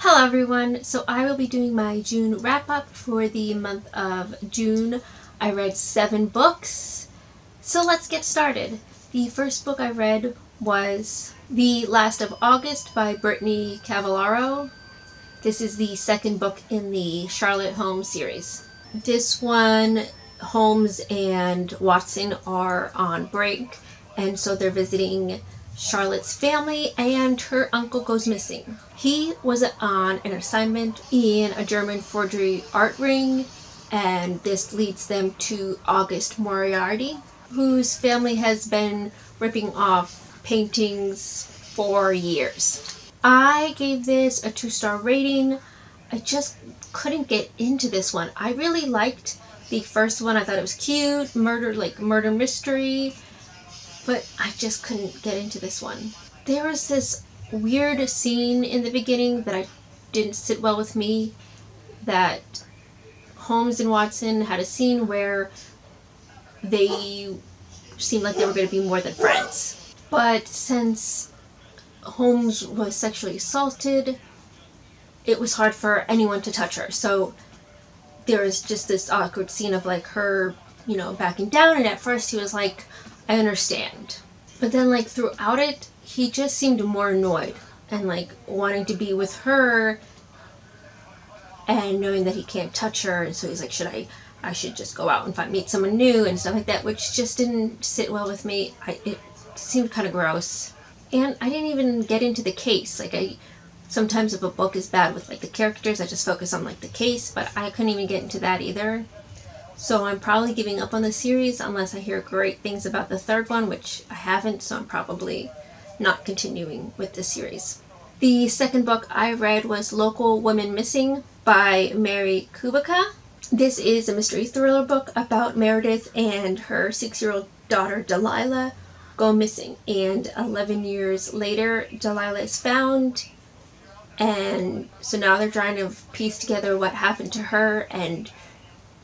Hello everyone, so I will be doing my June wrap-up for the month of June. I read 7 books, so let's get started. The first book I read was The Last of August by Brittany Cavallaro. This is the second book in the Charlotte Holmes series. This one, Holmes and Watson are on break, and so they're visiting Charlotte's family, and her uncle goes missing. He was on an assignment in a German forgery art ring, and this leads them to August Moriarty, whose family has been ripping off paintings for years. I gave this a 2-star rating. I just couldn't get into this one. I really liked the first one. I thought it was cute, murder mystery, but I just couldn't get into this one. There was this weird scene in the beginning that I didn't sit well with me, that Holmes and Watson had a scene where they seemed like they were going to be more than friends. But since Holmes was sexually assaulted, it was hard for anyone to touch her. So there was just this awkward scene of like her, backing down, and at first he was like, I understand. But then like throughout it, he just seemed more annoyed and like wanting to be with her and knowing that he can't touch her, and so he's like, I should just go out and meet someone new and stuff like that, which just didn't sit well with me. It seemed kind of gross. And I didn't even get into the case. Sometimes if a book is bad with like the characters, I just focus on like the case, but I couldn't even get into that either. So I'm probably giving up on the series unless I hear great things about the third one, which I haven't, so I'm probably not continuing with the series. The second book I read was Local Women Missing by Mary Kubica. This is a mystery thriller book about Meredith and her 6-year-old daughter Delilah go missing, and 11 years later Delilah is found, and so now they're trying to piece together what happened to her and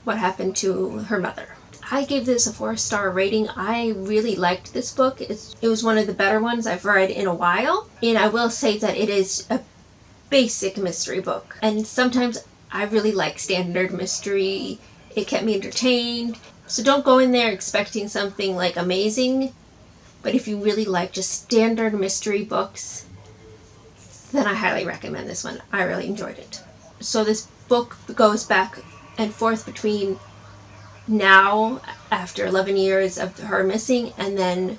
what happened to her mother. I gave this a 4-star rating. I really liked this book. It was one of the better ones I've read in a while, and I will say that it is a basic mystery book, and sometimes I really like standard mystery. It kept me entertained. So don't go in there expecting something like amazing, but if you really like just standard mystery books, then I highly recommend this one. I really enjoyed it. So this book goes back and forth between now, after 11 years of her missing, and then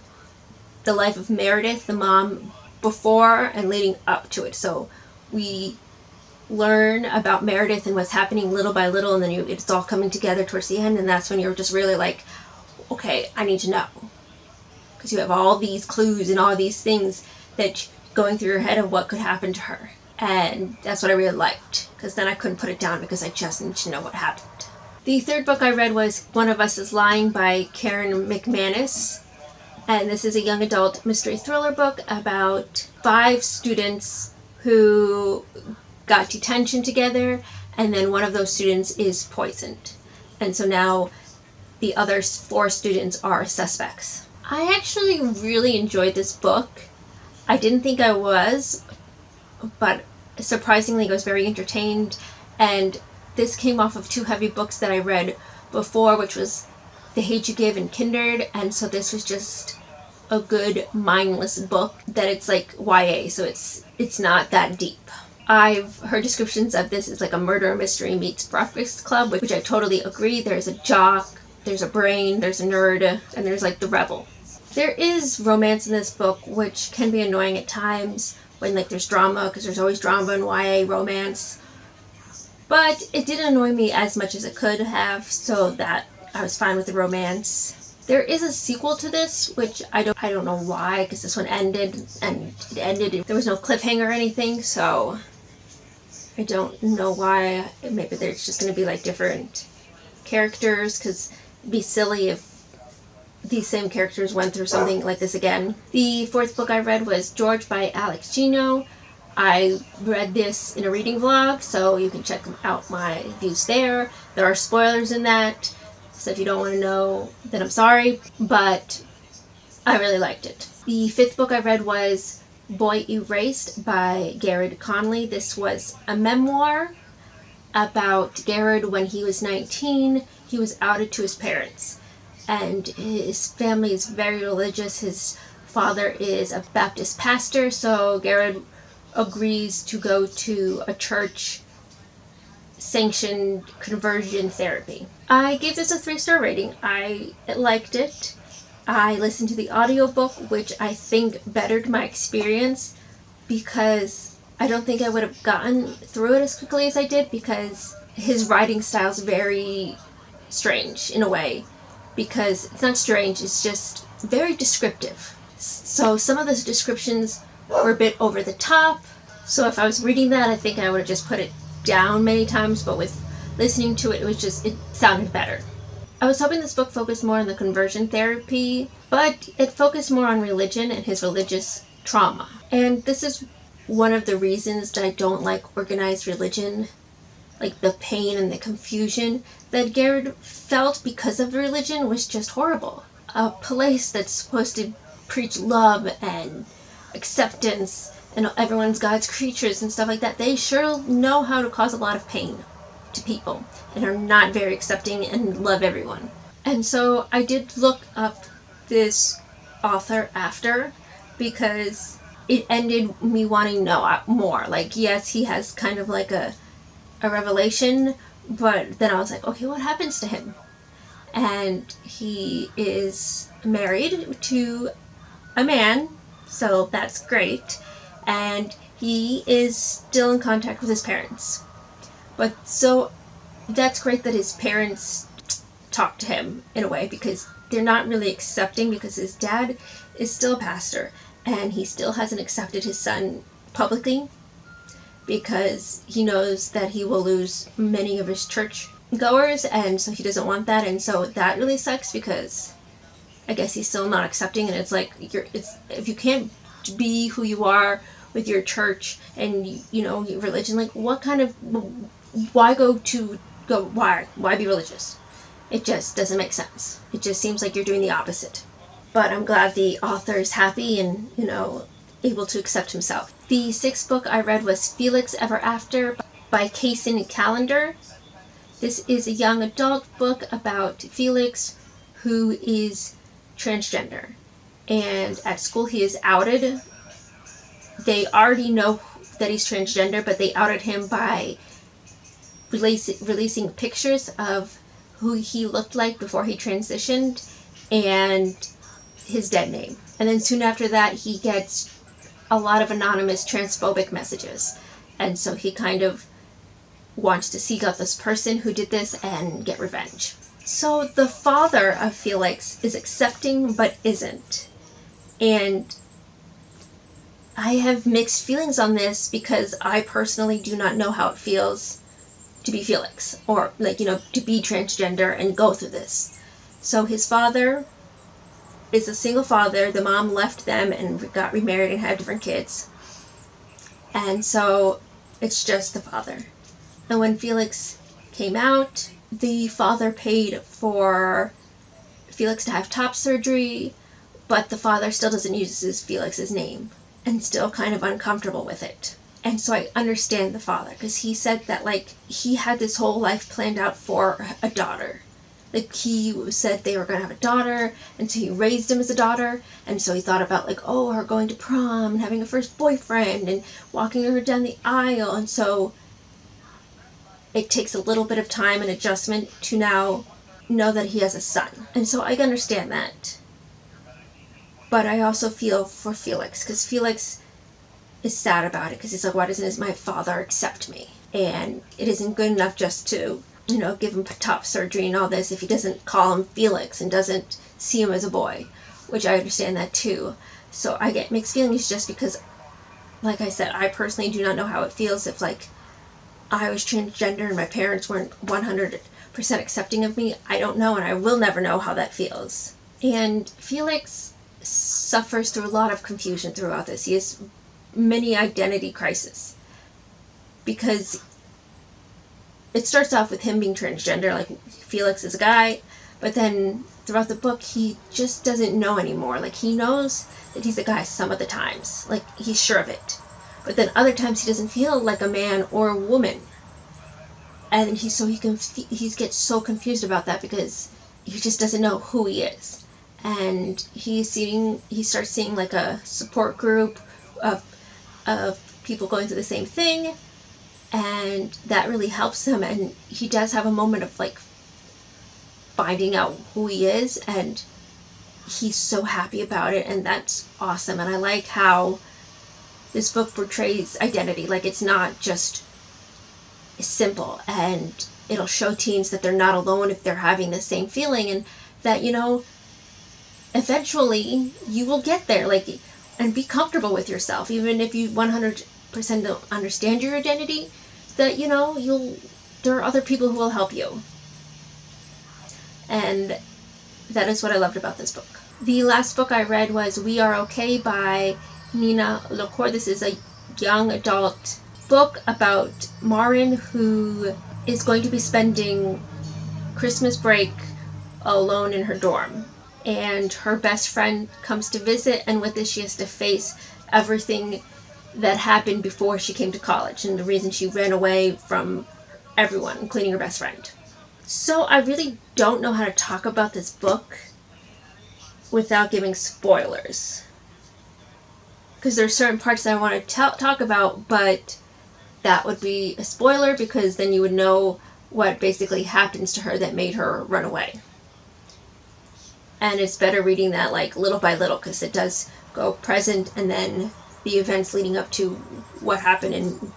the life of Meredith, the mom, before and leading up to it. So we learn about Meredith and what's happening little by little, and then it's all coming together towards the end, and that's when you're just really like, okay, I need to know. Because you have all these clues and all these things that going through your head of what could happen to her. And that's what I really liked, because then I couldn't put it down because I just needed to know what happened. The third book I read was One of Us is Lying by Karen McManus. And this is a young adult mystery thriller book about 5 students who got detention together, and then one of those students is poisoned. And so now the other 4 students are suspects. I actually really enjoyed this book. I didn't think I was, but surprisingly I was very entertained, and this came off of 2 heavy books that I read before, which was The Hate You Give and Kindred, and so this was just a good mindless book that it's like YA, so it's not that deep. I've heard descriptions of this as like a murder mystery meets Breakfast Club, which I totally agree. There's a jock, there's a brain, there's a nerd, and there's like the rebel. There is romance in this book, which can be annoying at times when like there's drama, because there's always drama in YA romance. But it didn't annoy me as much as it could have, so that I was fine with the romance. There is a sequel to this, which I don't know why, because this one ended, and it ended. There was no cliffhanger or anything, so I don't know why. Maybe there's just going to be like different characters, because it'd be silly if these same characters went through something like this again. The 4th book I read was George by Alex Gino. I read this in a reading vlog, so you can check out my views there. There are spoilers in that, so if you don't want to know, then I'm sorry, but I really liked it. The 5th book I read was Boy Erased by Garrett Conley. This was a memoir about Garrett when he was 19. He was outed to his parents, and his family is very religious. His father is a Baptist pastor, so Garrett agrees to go to a church sanctioned conversion therapy. I gave this a 3-star rating. I liked it. I listened to the audiobook, which I think bettered my experience because I don't think I would have gotten through it as quickly as I did because his writing style is very strange in a way. Because it's not strange, it's just very descriptive. So some of the descriptions were a bit over the top. So if I was reading that, I think I would have just put it down many times, but with listening to it, it sounded better. I was hoping this book focused more on the conversion therapy, but it focused more on religion and his religious trauma. And this is one of the reasons that I don't like organized religion, like the pain and the confusion that Garrett felt because of religion was just horrible. A place that's supposed to preach love and acceptance and everyone's God's creatures and stuff like that, they sure know how to cause a lot of pain to people and are not very accepting and love everyone. And so I did look up this author after because it ended me wanting to know more. Like, yes, he has kind of like a revelation, but then I was like, okay, what happens to him? And he is married to a man, so that's great, and he is still in contact with his parents. But so that's great that his parents talk to him in a way, because they're not really accepting, because his dad is still a pastor and he still hasn't accepted his son publicly because he knows that he will lose many of his church goers, and so he doesn't want that. And so that really sucks because I guess he's still not accepting, and it's like if you can't be who you are with your church and your religion, like why be religious? It just doesn't make sense. It just seems like you're doing the opposite. But I'm glad the author is happy and able to accept himself. The 6th book I read was Felix Ever After by Kaysen Callender. This is a young adult book about Felix, who is transgender, and at school he is outed. They already know that he's transgender, but they outed him by releasing pictures of who he looked like before he transitioned and his dead name. And then soon after that he gets a lot of anonymous transphobic messages, and so he kind of wants to seek out this person who did this and get revenge. So the father of Felix is accepting but isn't. And I have mixed feelings on this because I personally do not know how it feels to be Felix, or to be transgender and go through this. So his father is a single father. The mom left them and got remarried and had different kids. And so it's just the father. And when Felix came out, the father paid for Felix to have top surgery, but the father still doesn't use Felix's name and still kind of uncomfortable with it. And so I understand the father, because he said that he had this whole life planned out for a daughter. He said they were going to have a daughter, and so he raised him as a daughter, and so he thought about her going to prom and having a first boyfriend and walking her down the aisle, and so it takes a little bit of time and adjustment to now know that he has a son. And so I understand that. But I also feel for Felix, because Felix is sad about it, because he's like, why doesn't my father accept me? And it isn't good enough just to, give him top surgery and all this if he doesn't call him Felix and doesn't see him as a boy, which I understand that too. So I get mixed feelings just because, like I said, I personally do not know how it feels if I was transgender and my parents weren't 100% accepting of me. I don't know, and I will never know how that feels. And Felix suffers through a lot of confusion throughout this. He has many identity crises because it starts off with him being transgender. Felix is a guy, But then throughout the book, he just doesn't know anymore. Like, he knows that he's a guy some of the times. Like, he's sure of it. But then other times he doesn't feel like a man or a woman. And he gets so confused about that because he just doesn't know who he is. And he starts seeing like a support group of people going through the same thing, and that really helps him. And he does have a moment of like finding out who he is, and he's so happy about it, and that's awesome. And I like how this book portrays identity. Like, it's not just simple, and it'll show teens that they're not alone if they're having the same feeling, and that, eventually you will get there, like, and be comfortable with yourself, even if you 100% don't understand your identity, that, there are other people who will help you. And that is what I loved about this book. The last book I read was We Are Okay by Nina LaCour. This is a young adult book about Marin, who is going to be spending Christmas break alone in her dorm. And her best friend comes to visit, and with this she has to face everything that happened before she came to college and the reason she ran away from everyone, including her best friend. So I really don't know how to talk about this book without giving spoilers, because there's certain parts that I want to talk about, but that would be a spoiler, because then you would know what basically happens to her that made her run away. And it's better reading that like little by little, because it does go present and then the events leading up to what happened.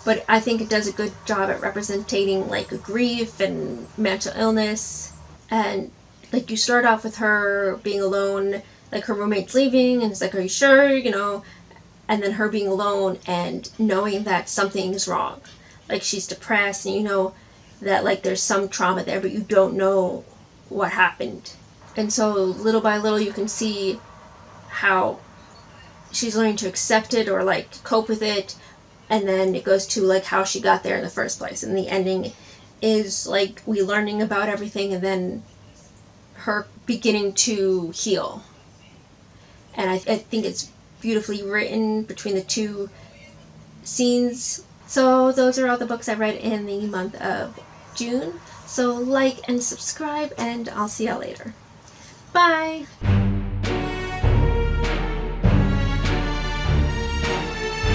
But I think it does a good job at representing like grief and mental illness. And like, you start off with her being alone, like her roommate's leaving, and it's like, are you sure, and then her being alone and knowing that something is wrong. Like, she's depressed, and that like there's some trauma there, but you don't know what happened. And so little by little you can see how she's learning to accept it or like cope with it, and then it goes to like how she got there in the first place. And the ending is like we learning about everything and then her beginning to heal. And I think it's beautifully written between the two scenes. So those are all the books I read in the month of June. So like and subscribe, and I'll see y'all later. Bye!